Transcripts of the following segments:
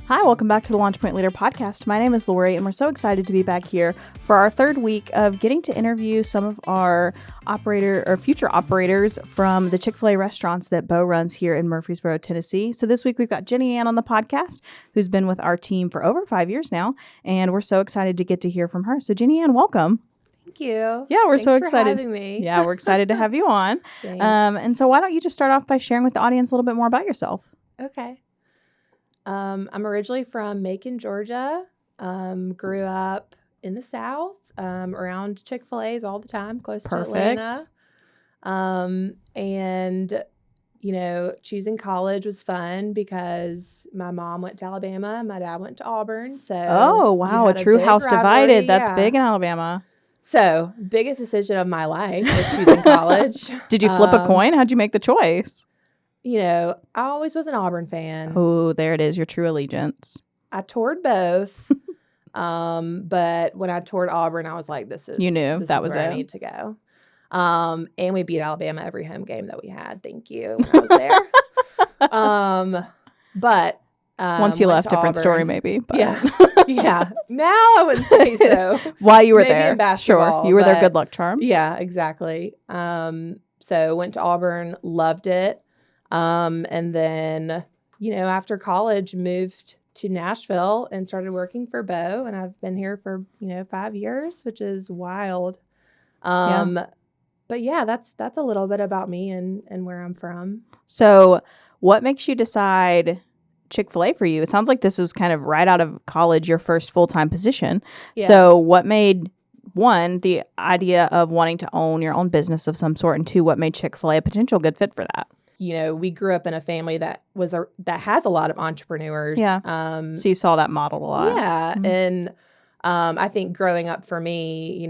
Hi, welcome back to the Launch Point Leader podcast. My name is Lori, and we're so excited to be back here for our third week of getting to interview some of our future operators from the Chick-fil-A restaurants that Bo runs here in Murfreesboro, Tennessee. So this week we've got Ginny Anne on the podcast, who's been with our team for over 5 years now, and we're so excited to get to hear from her. So Ginny Anne, welcome. Thank you. Yeah, we're so excited. Thanks for having me. Yeah, we're excited to have you on. Thanks. And so why don't you just start off by sharing with the audience a little bit more about yourself? Okay. I'm originally from Macon, Georgia. Grew up in the South, around Chick-fil-A's all the time, close to Atlanta. And, choosing college was fun because my mom went to Alabama and my dad went to Auburn. So, oh, wow, a true house divided. That's big in Alabama. So, biggest decision of my life was choosing college. Did you flip a coin? How'd you make the choice? I always was an Auburn fan. Oh, there it is, your true allegiance. I toured both. But when I toured Auburn, I was like, this is that was where I need to go. And we beat Alabama every home game that we had. Thank you. When I was there. But once you left, different Auburn, story maybe. But. Yeah. Now I wouldn't say so. While you were maybe there. In basketball, sure. You were their good luck charm. Yeah, exactly. So went to Auburn, loved it. And then, after college, moved to Nashville and started working for Bo. And I've been here for, 5 years, which is wild. But yeah, that's a little bit about me and where I'm from. So what makes you decide Chick-fil-A for you? It sounds like this was kind of right out of college, your first full-time position. Yeah. So what made, one, the idea of wanting to own your own business of some sort, and two, what made Chick-fil-A a potential good fit for that? We grew up in a family that has a lot of entrepreneurs. Yeah. So you saw that modeled a lot. Yeah. Mm-hmm. And I think growing up for me,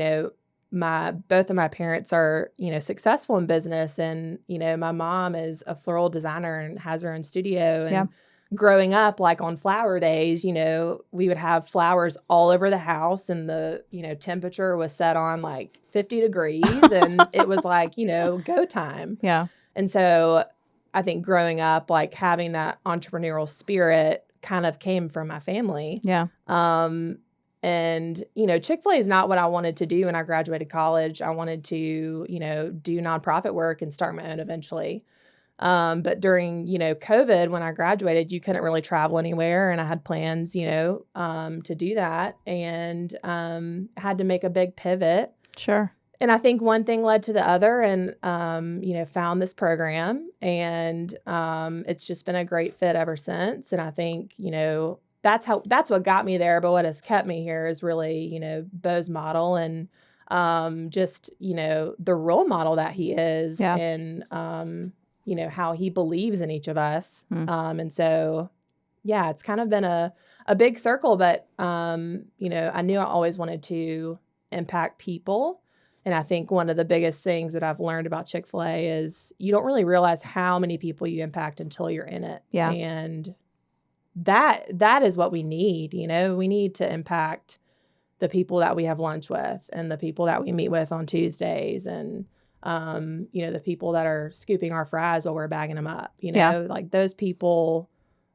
both of my parents are, successful in business. And, my mom is a floral designer and has her own studio. And growing up, like on flower days, we would have flowers all over the house, and the, temperature was set on like 50 degrees and it was like, go time. Yeah. And so I think growing up, like having that entrepreneurial spirit kind of came from my family. Yeah. And, Chick-fil-A is not what I wanted to do when I graduated college. I wanted to, do nonprofit work and start my own eventually. But during, COVID, when I graduated, you couldn't really travel anywhere. And I had plans, to do that, and had to make a big pivot. Sure. And I think one thing led to the other, and, found this program, and it's just been a great fit ever since. And I think, that's what got me there. But what has kept me here is really, Bo's model, and just, the role model that he is, and, how he believes in each of us. And so, yeah, it's kind of been a big circle, but, I knew I always wanted to impact people. And I think one of the biggest things that I've learned about Chick-fil-A is you don't really realize how many people you impact until you're in it. Yeah. And that is what we need. We need to impact the people that we have lunch with, and the people that we meet with on Tuesdays, and, the people that are scooping our fries while we're bagging them up, like those people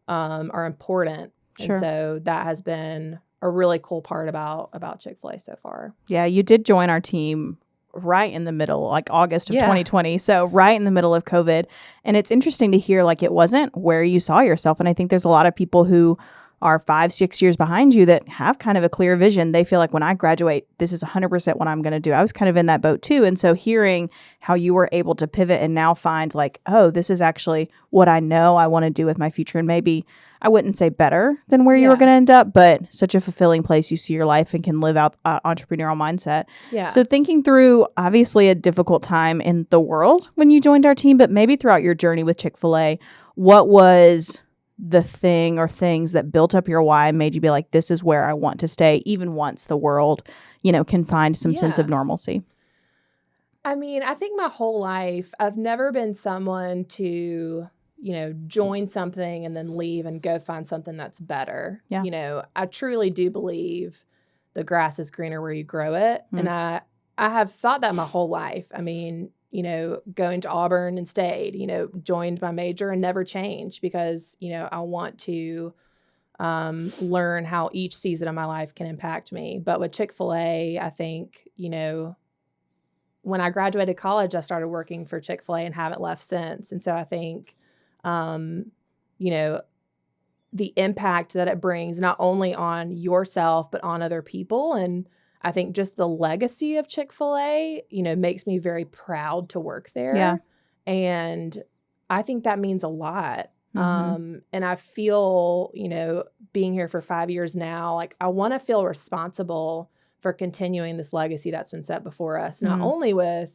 are important. Sure. And so that has been a really cool part about Chick-fil-A so far. Yeah, you did join our team right in the middle, like August of 2020. So right in the middle of COVID. And it's interesting to hear, like, it wasn't where you saw yourself. And I think there's a lot of people who are 5-6 years behind you that have kind of a clear vision. They feel like, when I graduate, this is 100% what I'm going to do. I was kind of in that boat too. And so hearing how you were able to pivot and now find like, oh, this is actually what I know I want to do with my future. And maybe I wouldn't say better than where you were going to end up, but such a fulfilling place you see your life and can live out entrepreneurial mindset. Yeah. So thinking through, obviously a difficult time in the world when you joined our team, but maybe throughout your journey with Chick-fil-A, what was the thing or things that built up your why and made you be like, this is where I want to stay, even once the world, can find some sense of normalcy? I mean, I think my whole life, I've never been someone to, join something and then leave and go find something that's better. Yeah. I truly do believe the grass is greener where you grow it. Mm. And I have thought that my whole life. I mean, going to Auburn and stayed, joined my major and never changed because, I want to learn how each season of my life can impact me. But with Chick-fil-A, I think, when I graduated college, I started working for Chick-fil-A and haven't left since. And so I think, you know, the impact that it brings not only on yourself, but on other people. And I think just the legacy of Chick-fil-A, makes me very proud to work there. Yeah. And I think that means a lot. Mm-hmm. And I feel, being here for 5 years now, like I want to feel responsible for continuing this legacy that's been set before us, not only with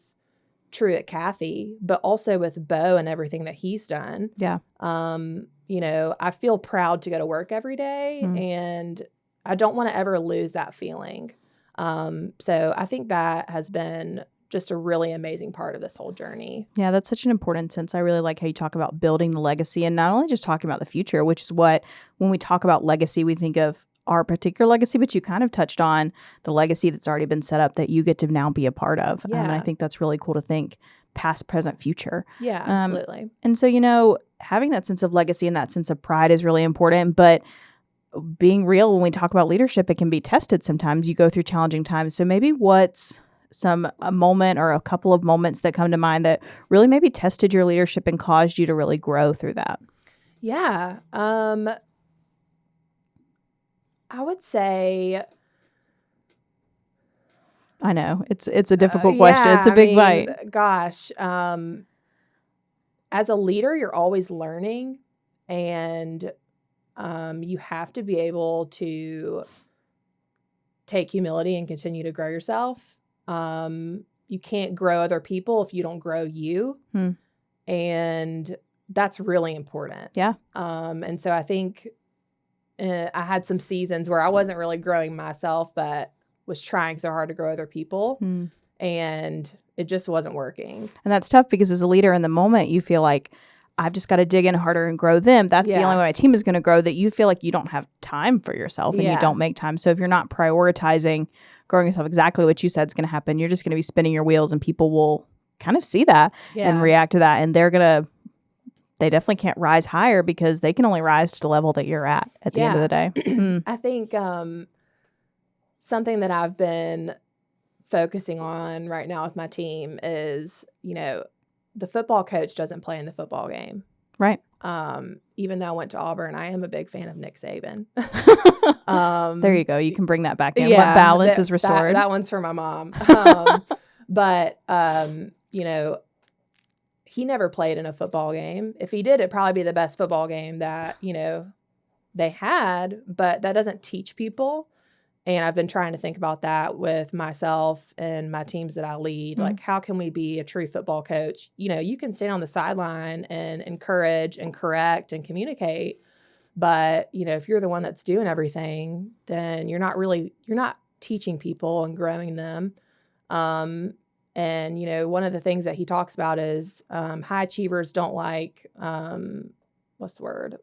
Truett Cathy, but also with Bo and everything that he's done. Yeah. I feel proud to go to work every day, and I don't want to ever lose that feeling. So I think that has been just a really amazing part of this whole journey. Yeah, that's such an important sense. I really like how you talk about building the legacy and not only just talking about the future, which is what, when we talk about legacy, we think of our particular legacy, but you kind of touched on the legacy that's already been set up that you get to now be a part of. Yeah. And I think that's really cool to think past, present, future. Yeah, absolutely. And so, having that sense of legacy and that sense of pride is really important, but being real, when we talk about leadership, it can be tested sometimes. You go through challenging times. So maybe what's a moment or a couple of moments that come to mind that really maybe tested your leadership and caused you to really grow through that? Yeah. I would say, I know it's a difficult question. It's a big bite. Gosh, as a leader, you're always learning, and you have to be able to take humility and continue to grow yourself. You can't grow other people if you don't grow you. And that's really important. Yeah. And so I think I had some seasons where I wasn't really growing myself, but was trying so hard to grow other people, and it just wasn't working. And that's tough because as a leader in the moment, you feel like I've just got to dig in harder and grow them. That's the only way my team is going to grow, that you feel like you don't have time for yourself and you don't make time. So if you're not prioritizing growing yourself, exactly what you said is going to happen. You're just going to be spinning your wheels, and people will kind of see that and react to that. And they definitely can't rise higher because they can only rise to the level that you're at the end of the day. I think something that I've been focusing on right now with my team is, the football coach doesn't play in the football game. Right. Even though I went to Auburn, I am a big fan of Nick Saban. There you go. You can bring that back in. What balance is restored. That one's for my mom. But, he never played in a football game. If he did, it'd probably be the best football game that, they had, but that doesn't teach people. And I've been trying to think about that with myself and my teams that I lead. Like, how can we be a true football coach? You can stand on the sideline and encourage and correct and communicate. But, if you're the one that's doing everything, then you're not teaching people and growing them. And, one of the things that he talks about is high achievers don't like, what's the word?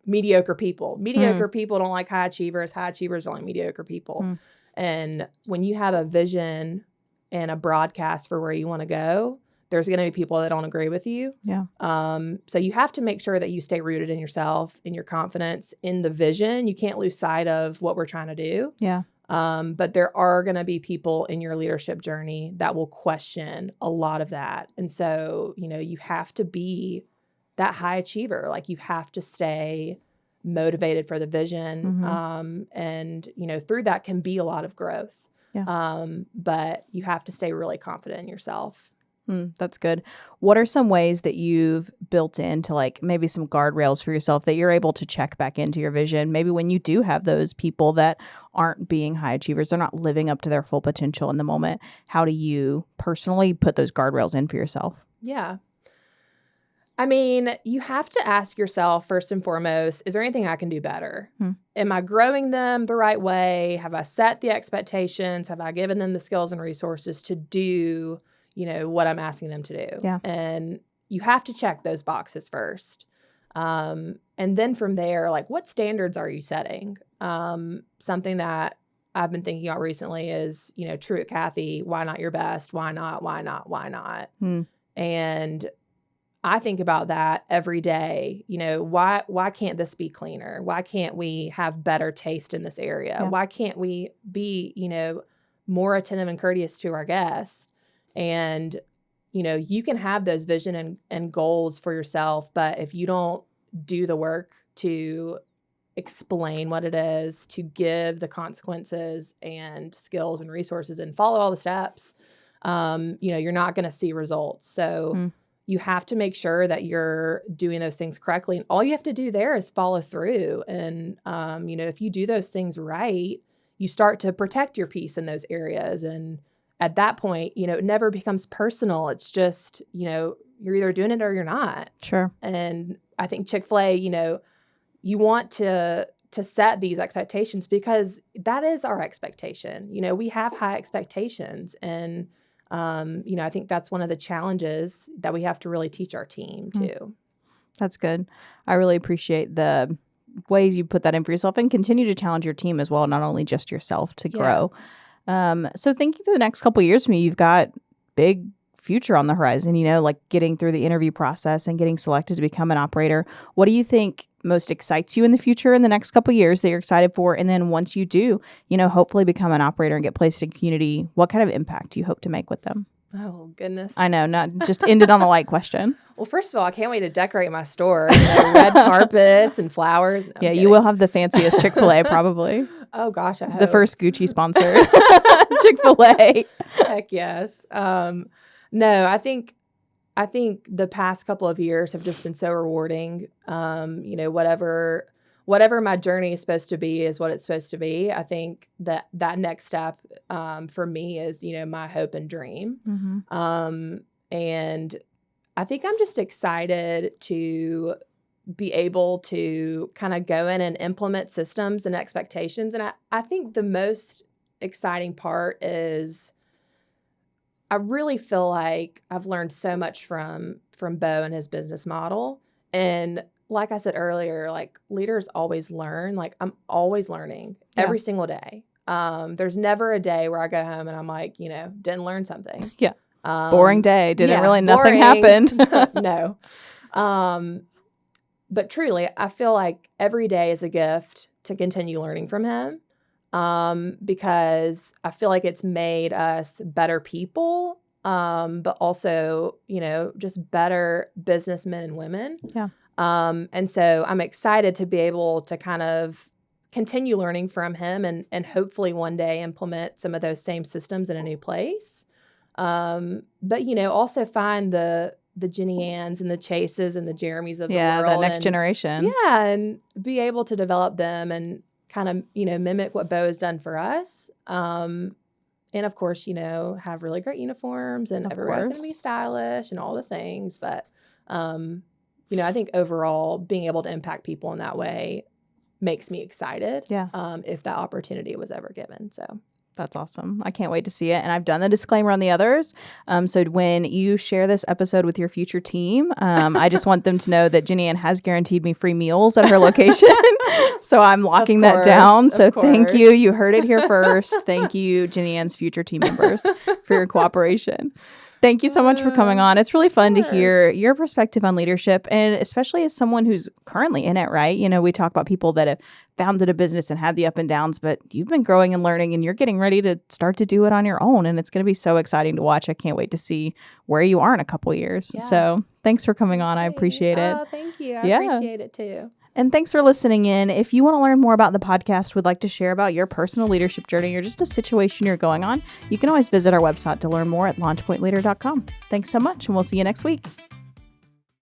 Mediocre people. Mediocre people don't like high achievers. High achievers don't like mediocre people. And when you have a vision and a broadcast for where you want to go, there's going to be people that don't agree with you. Yeah. So you have to make sure that you stay rooted in yourself, in your confidence, in the vision. You can't lose sight of what we're trying to do. Yeah. But there are going to be people in your leadership journey that will question a lot of that. And so, you have to be that high achiever. Like, you have to stay motivated for the vision. And, through that can be a lot of growth. Yeah. But you have to stay really confident in yourself. That's good. What are some ways that you've built into, like, maybe some guardrails for yourself that you're able to check back into your vision? Maybe when you do have those people that aren't being high achievers, they're not living up to their full potential in the moment. How do you personally put those guardrails in for yourself? Yeah. I mean, you have to ask yourself, first and foremost, is there anything I can do better? Am I growing them the right way? Have I set the expectations? Have I given them the skills and resources to do what I'm asking them to do? Yeah. And you have to check those boxes first. And then from there, like, what standards are you setting? Something that I've been thinking about recently is, Truett Cathy, why not your best? Why not? Why not? Why not? And I think about that every day. Why can't this be cleaner? Why can't we have better taste in this area? Yeah. Why can't we be, more attentive and courteous to our guests? And, you can have those vision and goals for yourself, but if you don't do the work to explain what it is, to give the consequences and skills and resources and follow all the steps, you're not going to see results. So you have to make sure that you're doing those things correctly. And all you have to do there is follow through. And, if you do those things right, you start to protect your peace in those areas. And at that point, it never becomes personal. It's just, you're either doing it or you're not. Sure. And I think Chick-fil-A, you want to set these expectations because that is our expectation. We have high expectations. And, I think that's one of the challenges that we have to really teach our team too. That's good. I really appreciate the ways you put that in for yourself and continue to challenge your team as well, not only just yourself to grow. So thinking through the next couple of years for me, you've got big future on the horizon, like getting through the interview process and getting selected to become an operator. What do you think most excites you in the future in the next couple of years that you're excited for? And then once you do, hopefully become an operator and get placed in community, what kind of impact do you hope to make with them? Oh, goodness. I know, not just ended on a light question. Well, first of all, I can't wait to decorate my store. Red carpets and flowers. No, yeah, you will have the fanciest Chick-fil-A probably. Oh, gosh, I hope. The first Gucci sponsor. Chick-fil-A. Heck yes. No, I think the past couple of years have just been so rewarding. Whatever my journey is supposed to be is what it's supposed to be. I think that next step for me is, my hope and dream. Mm-hmm. And I think I'm just excited to be able to kind of go in and implement systems and expectations. And I think the most exciting part is I really feel like I've learned so much from Bo and his business model. And like I said earlier, like leaders always learn. Like I'm always learning every single day. There's never a day where I go home and I'm like, didn't learn something. Yeah. Boring day. Nothing happened. No. But truly, I feel like every day is a gift to continue learning from him. Because I feel like it's made us better people, but also, just better businessmen and women. Yeah. And so I'm excited to be able to kind of continue learning from him and hopefully one day implement some of those same systems in a new place. But, also find the Ginny Annes and the Chases and the Jeremys of the world. Yeah, the next generation. Yeah, and be able to develop them and kind of, mimic what Bo has done for us. And of course, have really great uniforms and everyone's going to be stylish and all the things. But, I think overall being able to impact people in that way makes me excited. Yeah. If that opportunity was ever given. So. That's awesome. I can't wait to see it. And I've done the disclaimer on the others. So when you share this episode with your future team, I just want them to know that Ginny Anne has guaranteed me free meals at her location. So I'm locking that down. So thank you. You heard it here first. Thank you, Ginny Anne's future team members, for your cooperation. Thank you so much for coming on. It's really fun to hear your perspective on leadership, and especially as someone who's currently in it, right? We talk about people that have founded a business and had the up and downs, but you've been growing and learning and you're getting ready to start to do it on your own. And it's going to be so exciting to watch. I can't wait to see where you are in a couple years. Yeah. So thanks for coming on. I appreciate it. Oh, thank you. I appreciate it too. And thanks for listening in. If you want to learn more about the podcast, would like to share about your personal leadership journey or just a situation you're going on, you can always visit our website to learn more at launchpointleader.com. Thanks so much, and we'll see you next week.